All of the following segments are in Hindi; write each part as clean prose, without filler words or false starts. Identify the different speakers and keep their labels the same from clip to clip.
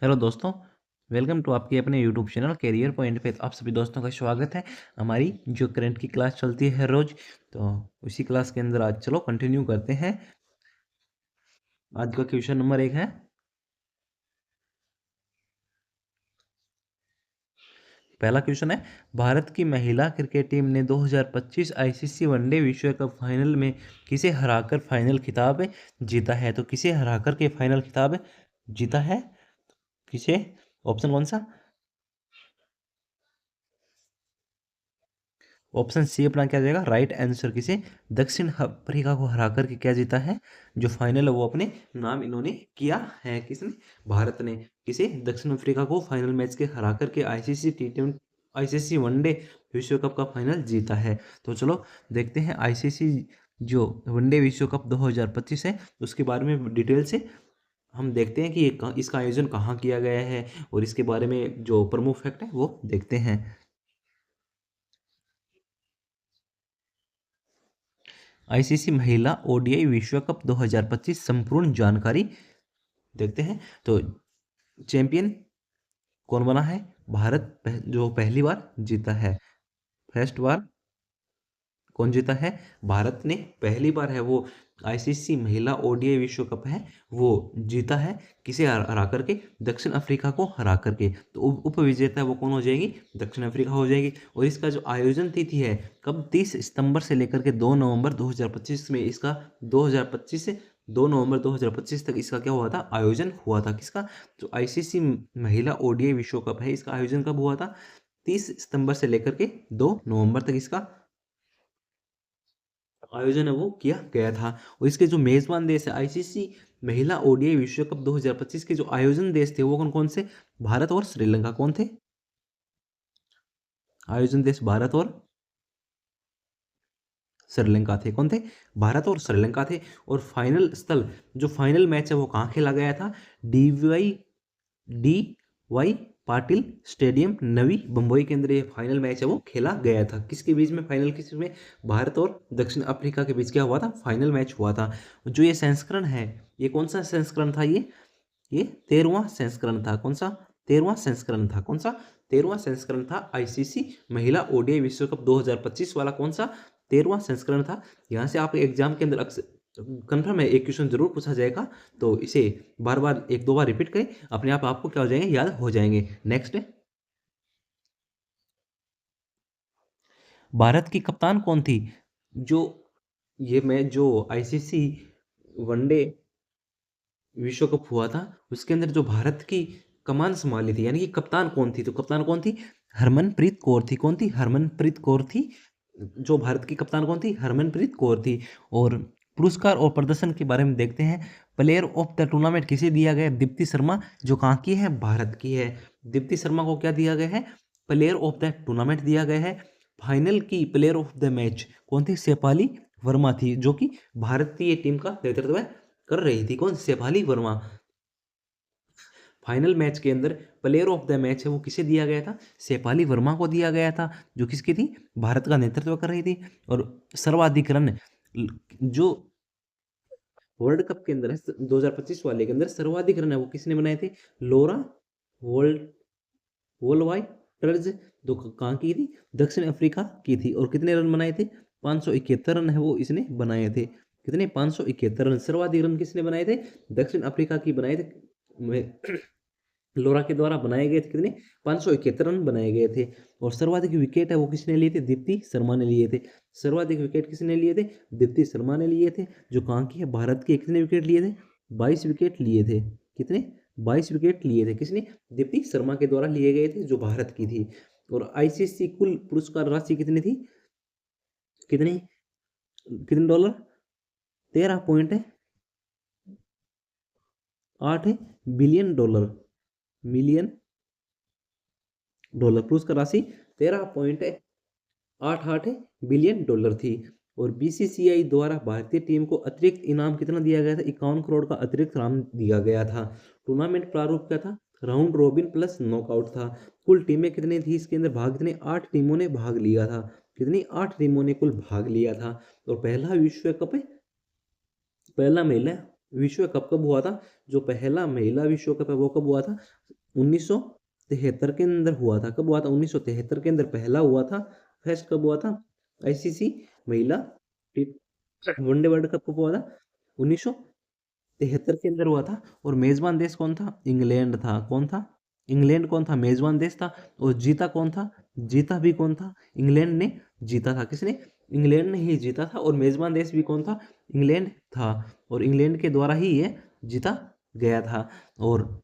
Speaker 1: हेलो दोस्तों, वेलकम टू आपके अपने यूट्यूब चैनल कैरियर पॉइंट पे। आप सभी दोस्तों का स्वागत है। हमारी जो करंट की क्लास चलती है रोज, तो उसी क्लास के अंदर आज चलो कंटिन्यू करते हैं। आज का क्वेश्चन नंबर 1 है। पहला क्वेश्चन है, भारत की महिला क्रिकेट टीम ने 2025 आईसीसी वनडे विश्व कप फाइनल में किसे हराकर फाइनल खिताब जीता है? तो किसे हराकर के फाइनल खिताब जीता है? किसे? ऑप्शन कौन सा? ऑप्शन सी अपना क्या जाएगा राइट आंसर। किसे? दक्षिण अफ्रीका को हरा करके क्या जीता है? जो फाइनल है वो अपने नाम इन्होंने किया है। किसने? भारत ने। किसे? दक्षिण अफ्रीका को फाइनल मैच के हरा करके आईसीसी वनडे विश्व कप का फाइनल जीता है। तो चलो देखते हैं आईसीसी जो वनडे विश्व कप 2025 है उसके बारे में डिटेल से हम देखते हैं कि इसका आयोजन कहाँ किया गया है और इसके बारे में जो प्रमुख फैक्ट है वो देखते हैं। आईसीसी महिला ओडीआई विश्व कप 2025 संपूर्ण जानकारी देखते हैं। तो चैंपियन कौन बना है? भारत जो पहली बार जीता है। फर्स्ट बार कौन जीता है? भारत ने पहली बार है वो आईसीसी महिला ओडीआई विश्व कप है वो जीता है। किसे हरा करके? दक्षिण अफ्रीका को हरा करके। तो उप विजेता वो कौन हो जाएगी? दक्षिण अफ्रीका हो जाएगी। और इसका जो आयोजन तिथि है कब? 30 सितंबर से लेकर के 2 नवंबर 2025 में इसका 2025 से 2 नवंबर 2025 तक इसका क्या हुआ था? आयोजन हुआ था। किसका? जो आईसीसी महिला ओडीआई विश्व कप है इसका आयोजन कब हुआ था? 30 सितंबर से लेकर के 2 नवंबर तक इसका आयोजन है वो किया गया था। और इसके जो मेजबान देश है आईसीसी महिला ओडीआई विश्व कप 2025 के जो आयोजन देश थे वो कौन कौन से? भारत और श्रीलंका। कौन थे आयोजन देश? भारत और श्रीलंका थे। कौन थे? भारत और श्रीलंका थे। और फाइनल स्थल जो फाइनल मैच है वो कहाँ खेला गया था? D Y Patil stadium Navi Mumbai के अंदर ये फाइनल मैच है वो खेला गया था। किसके बीच में फाइनल? किस में? भारत और दक्षिण अफ्रीका के बीच क्या हुआ था? फाइनल मैच हुआ था। जो ये संस्करण है ये कौन सा संस्करण था? ये 13वां संस्करण था। कौन सा? 13वां संस्करण था। कौन सा? 13वां संस्करण था आईसीसी महिला ओडीआई विश्व कप 2025 वाला। कौन सा? 13वां संस्करण था। यहाँ से आप एग्जाम के अंदर अक्सर कंफर्म है एक क्वेश्चन जरूर पूछा जाएगा। तो इसे बार बार एक दो बार रिपीट करें, अपने आप आपको क्या हो जाएंगे? याद हो जाएंगे। नेक्स्ट है, भारत की कप्तान कौन थी? जो ये मैच जो आईसीसी वनडे विश्व कप हुआ था उसके अंदर जो भारत की कमान संभाली थी यानी कि कप्तान कौन थी? तो कप्तान कौन थी? हरमनप्रीत कौर थी। कौन थी? हरमनप्रीत कौर थी। जो भारत की कप्तान कौन थी? हरमनप्रीत कौर थी। और पुरस्कार और प्रदर्शन के बारे में देखते हैं। प्लेयर ऑफ द टूर्नामेंट किसे दिया गया? दीप्ति शर्मा। जो कहाँ की है? भारत की है। दीप्ति शर्मा को क्या दिया गया है? प्लेयर ऑफ द टूर्नामेंट दिया गया है। फाइनल की प्लेयर ऑफ द मैच कौन थी? शेफाली वर्मा थी, जो कि भारतीय टीम का नेतृत्व कर रही थी। कौन? शेफाली वर्मा। फाइनल मैच के अंदर प्लेयर ऑफ द मैच है वो किसे दिया गया था? शेफाली वर्मा को दिया गया था, जो किसकी थी? भारत का नेतृत्व कर रही थी। और सर्वाधिक रन जो वर्ल्ड कप के अंदर है 2025 वाले के अंदर सर्वाधिक रन है वो किसने बनाए थे? लोरा वर्ल्ड वोलवाइटर्स। जो कहाँ की थी? दक्षिण अफ्रीका की थी। और कितने रन बनाए थे? 571 रन है वो इसने बनाए थे। कितने? 571 रन। सर्वाधिक रन किसने बनाए थे? दक्षिण अफ्रीका की बनाए थे। लोरा के द्वारा बनाए गए थे। कितने? 571 रन बनाए गए थे। और सर्वाधिक विकेट है वो किसने लिए थे? दीप्ति शर्मा ने लिए थे। सर्वाधिक विकेट किसने लिए थे? दीप्ति शर्मा ने लिए थे। जो कहाँ की है? भारत के। कितने विकेट लिए थे? 22 विकेट लिए थे। कितने? 22 विकेट लिए थे। किसने? दीप्ति शर्मा के द्वारा लिए गए थे, जो भारत की थी। और आईसीसी कुल पुरस्कार राशि कितनी थी? कितनी? कितने dollar? 13.8 billion dollar. Million dollar पुरस्कार राशि 13.88 बिलियन डॉलर थी। और बीसीसीआई द्वारा भारतीय टीम को अतिरिक्त इनाम कितना दिया गया था? 51 करोड़ का अतिरिक्त इनाम दिया गया था। टूर्नामेंट प्रारूप क्या था? राउंड रॉबिन प्लस नॉकआउट था। कुल टीमें कितनी थी इसके अंदर? भाग कितने? 8 टीमों ने भाग लिया था। कितनी? 8 टीमों ने कुल भाग लिया था। और पहला विश्व कप है, पहला महिला विश्व कप कब हुआ था? जो पहला महिला विश्व कप है वो कब हुआ था? 1973 के अंदर हुआ था। कब हुआ था? 1973 के अंदर पहला हुआ था। फर्स्ट कब हुआ था? आईसीसी महिला वनडे वर्ल्ड कप कब हुआ था? 1973 के अंदर हुआ था। और मेजबान देश कौन था? इंग्लैंड था। कौन था? इंग्लैंड कौन था? मेजबान देश था। और जीता कौन था? जीता भी कौन था? इंग्लैंड ने जीता था। किसने? इंग्लैंड ने ही जीता था। और मेजबान देश भी कौन था? इंग्लैंड था। और इंग्लैंड के द्वारा ही ये जीता गया था। और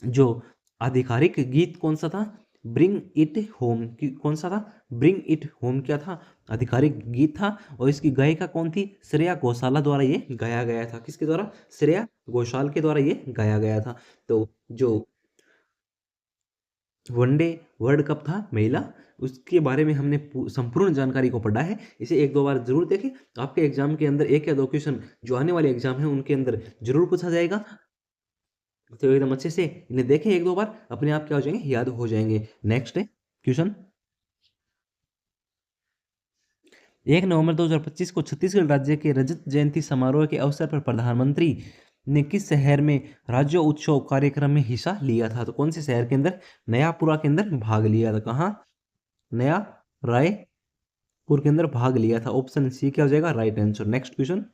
Speaker 1: जो आधिकारिक गीत कौन सा था? Bring it home. कौन सा था? ब्रिंग इट होम क्या था? आधिकारिक गीत था। और इसकी गायिका कौन थी? श्रेया घोषाल द्वारा ये गाया गया था। किसके द्वारा? श्रेया घोषाल के द्वारा ये गाया गया था। तो जो वनडे वर्ल्ड कप था महिला, उसके बारे में हमने संपूर्ण जानकारी को पढ़ा है। इसे एक दो बार जरूर देखें। आपके एग्जाम के अंदर एक या दो क्वेश्चन जो आने वाले एग्जाम है उनके अंदर जरूर पूछा जाएगा। तो एकदम अच्छे से इन्हें देखें एक दो बार, अपने आप क्या हो जाएंगे? याद हो जाएंगे। नेक्स्ट है क्वेश्चन। 1 नवंबर 2025 को छत्तीसगढ़ राज्य के रजत जयंती समारोह के अवसर पर प्रधानमंत्री ने किस शहर में राज्य उत्सव कार्यक्रम में हिस्सा लिया था? तो कौन से शहर के अंदर नयापुरा के अंदर भाग लिया था? कहाँ? नया रायपुर के अंदर भाग लिया था। ऑप्शन सी क्या हो जाएगा? Right answer. Next question.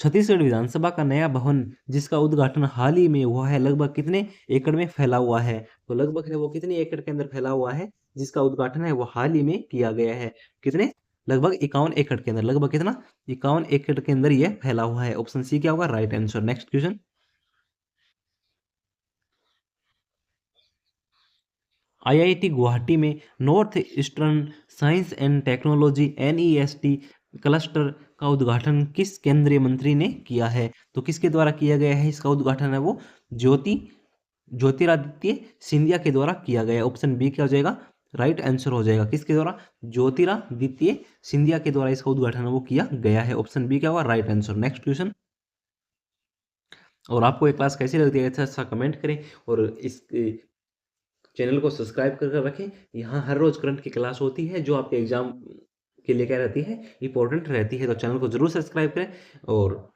Speaker 1: Chhattisgarh विधानसभा का नया भवन जिसका उद्घाटन हाल ही में हुआ है, लगभग कितने एकड़ में फैला हुआ है? तो लगभग है वो कितने एकड़ के अंदर फैला हुआ है जिसका उद्घाटन है वो हाल ही में किया गया है? कितने? लगभग 51 एकड़ के अंदर। लगभग कितना? 51 एकड़ के अंदर यह फैला हुआ है। ऑप्शन सी क्या होगा? Right answer. Next question. IIT Guwahati में north eastern science and technology NEST cluster का उद्घाटन किस केंद्रीय मंत्री ने किया है? तो किसके द्वारा किया गया है इसका उद्घाटन है वो? ज्योति ज्योतिरादित्य सिंधिया के द्वारा किया गया। ऑप्शन बी क्या हो जाएगा? राइट आंसर हो जाएगा। किसके द्वारा? ज्योतिरादित्य सिंधिया के द्वारा इसका उद्घाटन वो किया गया है। ऑप्शन बी क्या होगा? Right answer. Next question. और आपको ये क्लास कैसी लगती है अच्छा कमेंट करें। और इस चैनल को सब्सक्राइब कर कर रखें। यहाँ हर रोज करंट की क्लास होती है जो आपके एग्जाम के लिए क्या रहती है? इंपॉर्टेंट रहती है। तो चैनल को जरूर सब्सक्राइब करें और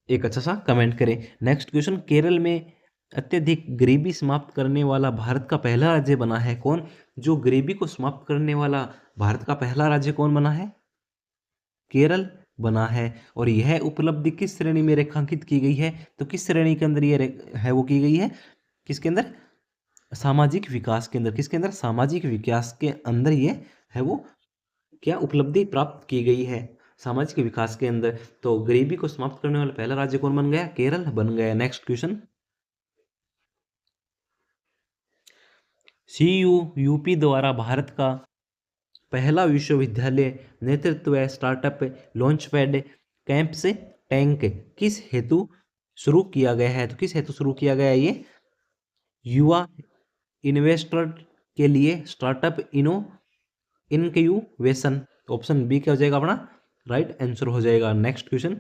Speaker 1: एक अच्छा सा कमेंट करें। Next question. केरल में अत्यधिक गरीबी समाप्त करने वाला भारत का पहला राज्य बना है कौन? जो गरीबी को समाप्त करने वाला भारत का पहला राज्य कौन बना है? केरल बना है। और यह उपलब्धि किस श्रेणी में रेखांकित की गई है? तो किस श्रेणी के अंदर ये है वो की गई है? किसके अंदर? सामाजिक विकास के अंदर। किसके अंदर? सामाजिक विकास के अंदर ये है वो क्या उपलब्धि प्राप्त की गई है? सामाजिक विकास के अंदर। तो गरीबी को समाप्त करने वाला पहला राज्य कौन बन गया? केरल बन गया। Next question. यूपी द्वारा भारत का पहला विश्वविद्यालय नेतृत्व स्टार्टअप लॉन्च पैड कैंप से टैंक किस हेतु शुरू किया गया है? तो किस हेतु शुरू किया गया है ये? युवा इन्वेस्टर के लिए स्टार्टअप इनक्यूबेशन। ऑप्शन बी क्या हो जाएगा अपना? राइट आंसर हो जाएगा। Next question.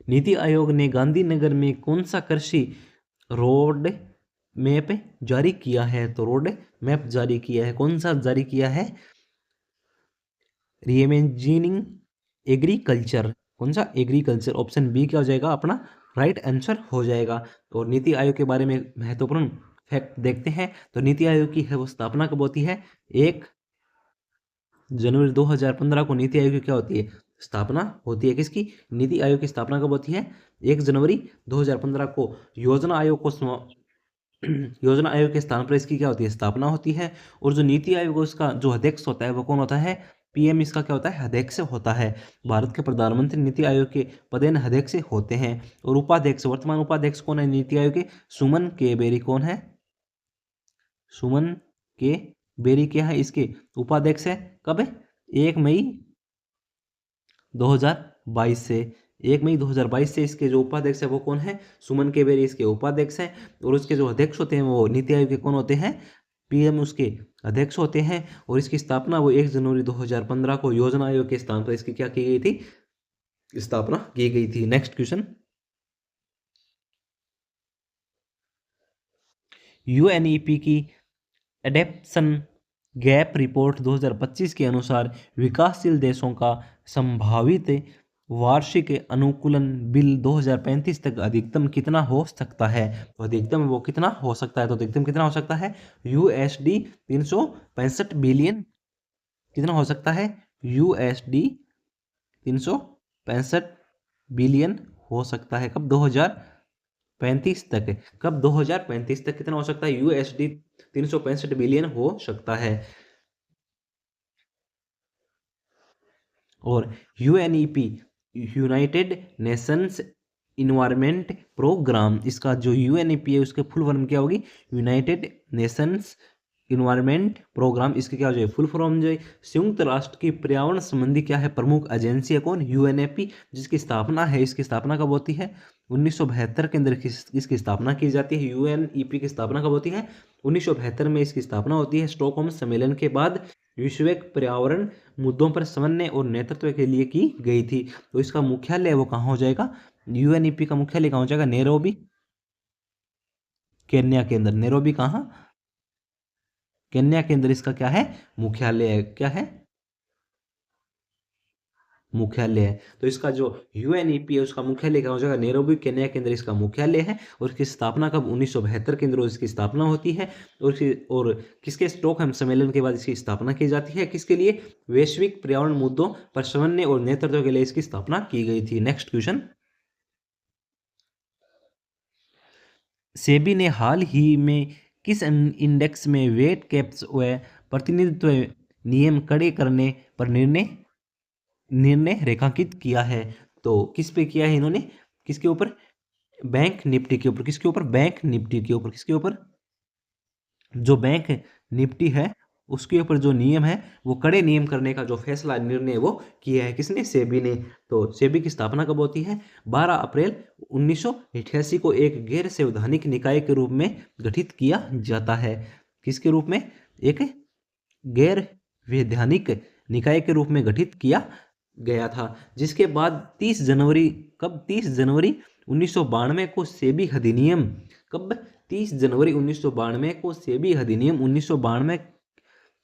Speaker 1: नीति आयोग ने गांधीनगर में कौन सा कृषि रोड मैप जारी किया है? तो रोड मैप जारी किया है। कौन सा जारी किया है? Reimagining agriculture. कौन सा? एग्रीकल्चर। ऑप्शन बी क्या हो जाएगा अपना? राइट आंसर हो जाएगा। और नीति आयोग के बारे में महत्वपूर्ण फैक्ट देखते हैं। तो नीति आयोग की है वो स्थापना कब होती है? 1 जनवरी 2015 को नीति आयोग की क्या होती है? स्थापना होती है। किसकी? नीति आयोग की स्थापना कब होती है? 1 जनवरी 2015 को योजना आयोग को योजना आयोग के स्थान पर इसकी क्या होती है? स्थापना होती है। और जो नीति आयोग है उसका जो अध्यक्ष होता है वो कौन होता है? पीएम इसका क्या होता है? अध्यक्ष होता है। भारत के प्रधानमंत्री नीति आयोग के पदेन अध्यक्ष होते हैं। और उपाध्यक्ष, वर्तमान उपाध्यक्ष कौन है नीति आयोग के? सुमन के बेरी। कौन है? सुमन के बेरी क्या है इसके उपाध्यक्ष है? कब है? 1 मई 2022 से। 1 मई 2022 से इसके जो उपाध्यक्ष है वो कौन है? सुमन के बेरी इसके उपाध्यक्ष हैं। और उसके जो अध्यक्ष होते हैं वो नीति आयोग के कौन होते हैं? पीएम उसके अध्यक्ष होते हैं। और इसकी स्थापना वो 1 जनवरी 2015 को योजना आयोग के स्थान पर इसकी क्या की गई थी? स्थापना की गई थी। Next question. यूएनईपी की एडेप्शन गैप रिपोर्ट 2025 के अनुसार विकासशील देशों का संभावित वार्षिक अनुकूलन बिल 2035 तक अधिकतम कितना हो सकता है? तो अधिकतम वो कितना हो सकता है? तो अधिकतम कितना हो सकता है? USD 365 कितना हो सकता है? USD 365 हो सकता है। कब? 2035 तक। कब? 2035 तक कितना हो सकता है? USD 365 हो सकता है। और UNEP United Nations Environment Programme, इसका जो UNEP है उसके फुल फॉर्म क्या होगी? United Nations Environment Programme. इसके क्या हो जाए? फुल फॉर्म जो है संयुक्त राष्ट्र की पर्यावरण संबंधी क्या है? प्रमुख एजेंसी है कौन? UNEP, जिसकी स्थापना है, इसकी स्थापना कब होती है? 1972 के अंदर इसकी स्थापना की जाती है। UNEP की स्थापना कब होती है? 1972 में इसकी स्थापना होती है। स्टॉकहोम सम्मेलन के बाद वैश्विक पर्यावरण मुद्दों पर समन्वय और नेतृत्व के लिए की गई थी। तो इसका मुख्यालय वो कहाँ हो जाएगा? UNEP का मुख्यालय कहाँ हो जाएगा? नैरोबी, केन्या के अंदर। नैरोबी कहाँ? केन्या के अंदर इसका क्या है? मुख्यालय है। क्या है? मुख्यालय है। तो इसका जो UNEP है उसका मुख्यालय कहाँ हो जाएगा? नैरोबी, केन्या के अंदर इसका मुख्यालय है। और इसकी स्थापना कब? 1972 के अंदर इसकी स्थापना होती है। और किसके? स्टॉकहोम सम्मेलन के बाद इसकी स्थापना की जाती है। किसके लिए? वैश्विक पर्यावरण मुद्दों पर समन्वय और नेतृत्व के लिए इसकी स्थापना की गई थी। Next question. सेबी ने हाल ही में किस इंडेक्स में वेट कैप्स व प्रतिनिधित्व नियम कड़े करने पर निर्णय रेखांकित किया है? तो किस पे किया है इन्होंने? किसके ऊपर? बैंक निफ्टी के ऊपर। किसके ऊपर? बैंक निफ्टी के ऊपर। किसके ऊपर? जो बैंक निफ्टी है उसके ऊपर जो नियम है वो कड़े नियम करने का जो फैसला, निर्णय वो किया है। किसने? सेबी ने। तो सेबी की स्थापना कब होती है? 12 अप्रैल 1988 को एक गैर संवैधानिक निकाय के रूप में गठित किया जाता है। किसके रूप में? एक गैर वैधानिक निकाय के रूप में गठित किया गया था। जिसके बाद 30 जनवरी, कब? 30 जनवरी 1992 को सेबी अधिनियम, कब? 30 जनवरी 1992 को सेबी अधिनियम 1992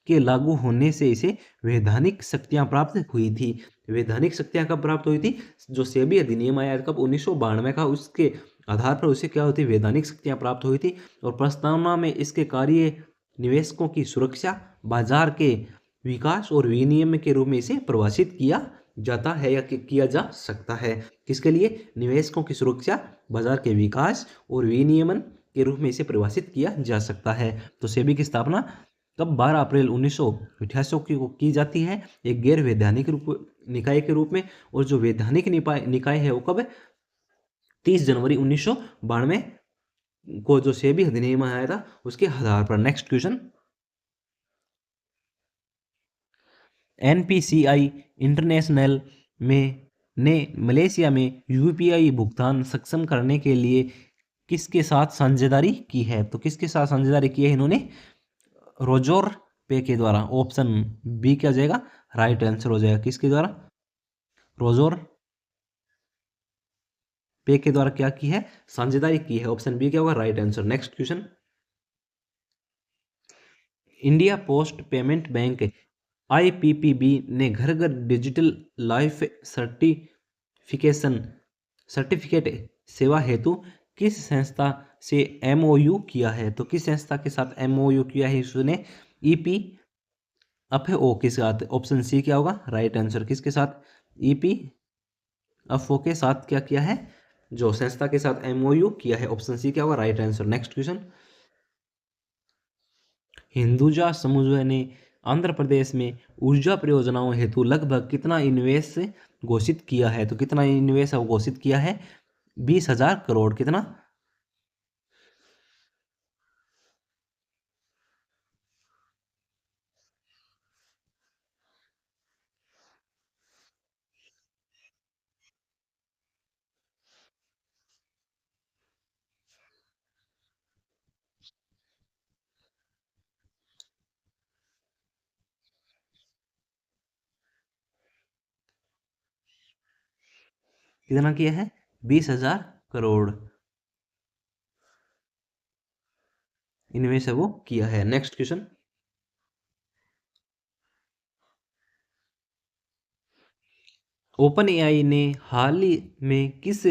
Speaker 1: के लागू होने से इसे वैधानिक शक्तियां प्राप्त हुई थी। वैधानिक शक्तियां कब प्राप्त हुई थी? जो सेबी अधिनियम आया कब? 1992 का, उसके आधार पर उसे क्या होती? वैधानिक शक्तियां प्राप्त हुई थी। और प्रस्तावना में इसके कार्य निवेशकों की सुरक्षा, बाजार के विकास और विनियम के रूप में इसे परिभाषित किया जाता है या किया जा सकता है। किसके लिए? निवेशकों की सुरक्षा, बाजार के विकास और विनियमन के रूप में इसे परिभाषित किया जा सकता है। तो सेबी की स्थापना कब? 12 अप्रैल 1988 को की जाती है, एक गैर वैधानिक निकाय के रूप में। और जो वैधानिक निकाय है वो कब? 30 जनवरी 1992 को जो सेबी अधिनियम आया था उसके आधार पर। Next question. NPCI इंटरनेशनल में ने मलेशिया में UPI भुगतान सक्षम करने के लिए किसके साथ साझेदारी की है? तो किसके साथ साझेदारी की है इन्होंने? रोजोर पे के द्वारा। ऑप्शन बी क्या हो जाएगा? राइट आंसर हो जाएगा। किसके द्वारा? रोजोर पे के द्वारा क्या की है? साझेदारी की है। ऑप्शन बी क्या होगा? Right answer. Next question. India post payment bank IPPB ने घर घर डिजिटल लाइफ सर्टिफिकेट सेवा हेतु किस संस्था से MOU किया है? तो किस संस्था के साथ MOU किया है इसने? EPFO के साथ। ऑप्शन सी क्या होगा? Right answer. किसके साथ? EPFO के साथ क्या किया है? जो संस्था के साथ MOU किया है। ऑप्शन सी क्या होगा? Right answer. Next question. Hinduja समूह ने आंध्र प्रदेश में ऊर्जा परियोजनाओं हेतु लगभग कितना इन्वेस्ट घोषित किया है? तो कितना इन्वेस्ट घोषित किया है? 20,000 करोड़। कितना? कितना किया है? 20,000 करोड़ इन्वेस्ट है वो किया है। Next question. ओपन एआई ने हाल ही में किस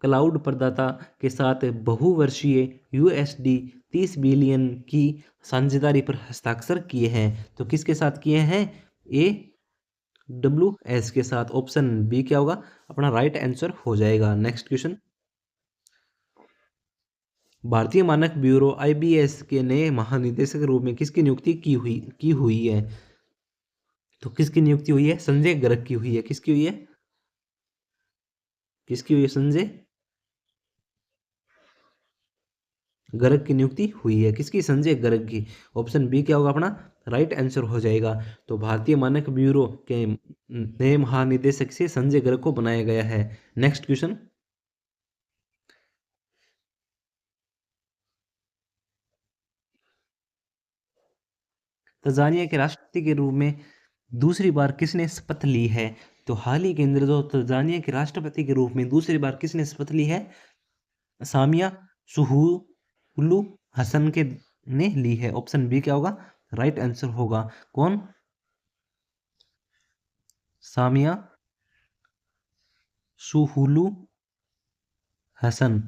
Speaker 1: क्लाउड प्रदाता के साथ बहुवर्षीय यूएसडी 30 बिलियन की साझेदारी पर हस्ताक्षर किए हैं? तो किसके साथ किए हैं? ए डब्ल्यू एस के साथ। ऑप्शन बी क्या होगा अपना राइट आंसर हो जाएगा। नेक्स्ट क्वेश्चन, भारतीय मानक ब्यूरो आईबीएस के नए महानिदेशक के रूप में किसकी नियुक्ति की हुई है? तो किसकी नियुक्ति हुई है? संजय गर्ग की हुई है। किसकी हुई है? किसकी हुई है? संजय गर्ग की नियुक्ति हुई है। किसकी? संजय गर्ग की। ऑप्शन बी क्या होगा अपना राइट आंसर हो जाएगा। तो भारतीय मानक ब्यूरो के नए महानिदेशक से संजय गर्ग को बनाया गया है। नेक्स्ट क्वेश्चन, तंजानिया के राष्ट्रपति के रूप में दूसरी बार किसने शपथ ली है? तो हाल ही के अंदर जो तंजानिया के राष्ट्रपति के रूप में दूसरी बार किसने शपथ ली है? सामिया सुलूहु हसन के ने ली है। ऑप्शन बी क्या होगा राइट आंसर होगा। कौन? सामिया सुलूहु हसन,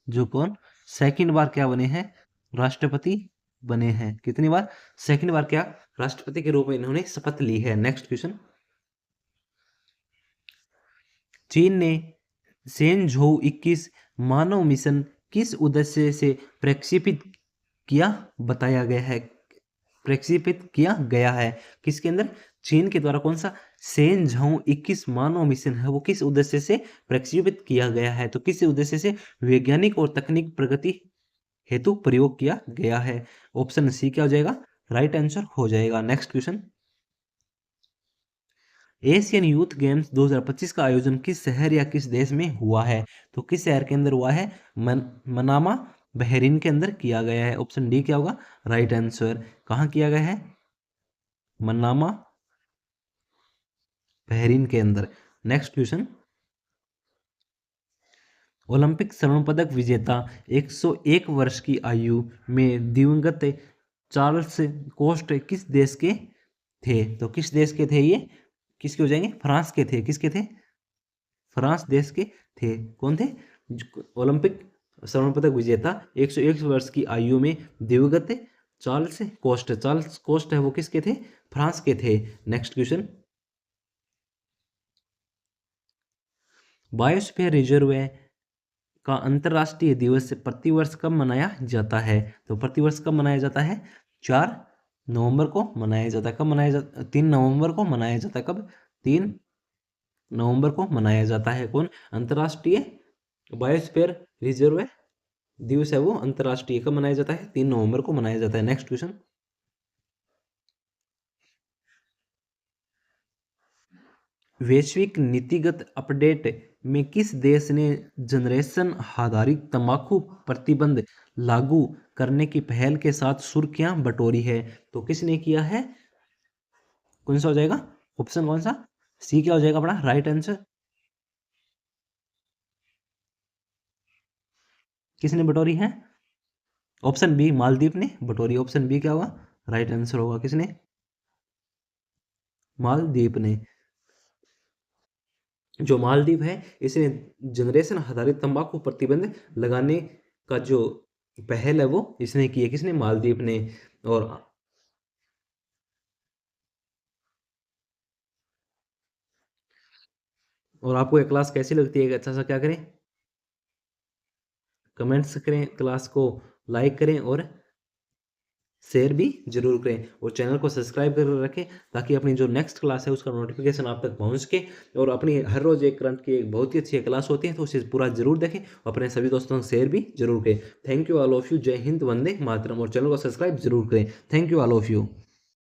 Speaker 1: जो कौन सेकंड बार क्या बने हैं? राष्ट्रपति बने हैं। कितनी बार? सेकंड बार क्या राष्ट्रपति के रूप में इन्होंने शपथ ली है। नेक्स्ट क्वेश्चन, चीन ने सेनझोउ 21 मानव मिशन किस उद्देश्य से प्रक्षेपित किया बताया गया है? प्रक्षेपित किया गया है किसके अंदर? चीन के द्वारा कौन सा सेनझोउ 21 मानव मिशन है वो किस उद्देश्य से प्रक्षेपित किया गया है? तो किस उद्देश्य से? वैज्ञानिक और तकनीक प्रगति हेतु प्रयोग किया गया है। ऑप्शन सी क्या हो जाएगा राइट आंसर हो जाएगा। Next question, Asian youth games 2025 का आयोजन किस शहर या किस देश में हुआ है? तो किस शहर के अंदर हुआ है? मनामा बहरीन के अंदर किया गया है। ऑप्शन डी क्या होगा राइट आंसर। कहाँ किया गया है? मनामा बहरीन के अंदर। नेक्स्ट क्वेश्चन, ओलंपिक स्वर्ण पदक विजेता 101 वर्ष की आयु में दिवंगत चार्ल्स कोस्ट किस देश के थे? तो किस देश के थे ये? किसके हो जाएंगे? फ्रांस के थे। किसके थे? फ्रांस देश के थे। कौन थे? ओलंपिक स्वर्ण पदक विजेता 101 वर्ष की आयु में दिवंगत चार्ल्स कोस्ट। चार्ल्स कोस्ट है वो किसके थे? फ्रांस के थे। नेक्स्ट क्वेश्चन, बायोस्फीयर रिजर्व का अंतर्राष्ट्रीय दिवस प्रतिवर्ष कब मनाया जाता है? तो प्रतिवर्ष कब मनाया जाता है? 4 नवंबर को मनाया जाता है। कब मनाया जाता? 3 नवंबर को मनाया जाता है। कब? 3 नवंबर को मनाया जाता है। कौन? अंतर्राष्ट्रीय बायोस्फीयर रिजर्व दिवस है वो अंतर्राष्ट्रीय कब मनाया जाता है? 3 नवंबर को मनाया जाता है। नेक्स्ट क्वेश्चन, वैश्विक नीतिगत अपडेट में किस देश ने जनरेशन आधारित तंबाकू प्रतिबंध लागू करने की पहल के साथ सुर्खियां बटोरी है? तो किसने किया है? कौन सा हो जाएगा ऑप्शन? कौन सा? सी क्या हो जाएगा अपना राइट आंसर। किसने बटोरी है? ऑप्शन बी मालदीव ने बटोरी। ऑप्शन बी क्या होगा राइट आंसर होगा। किसने? मालदीव ने। जो मालदीव है इसने जनरेशन आधारित तंबाकू प्रतिबंध लगाने का जो पहल है वो इसने की है। किसने? मालदीव ने। और आपको ये क्लास कैसी लगती है? अच्छा सा क्या करें कमेंट्स करें, क्लास को लाइक करें और शेयर भी जरूर करें और चैनल को सब्सक्राइब कर रखें ताकि अपनी जो नेक्स्ट क्लास है उसका नोटिफिकेशन आप तक पहुंच के। और अपनी हर रोज़ एक करंट की एक बहुत ही अच्छी क्लास होती है तो उसे पूरा जरूर देखें और अपने सभी दोस्तों को शेयर भी जरूर करें। Thank you all of you. जय हिंद, वंदे मातरम। और चैनल को सब्सक्राइब जरूर करें। Thank you all of you.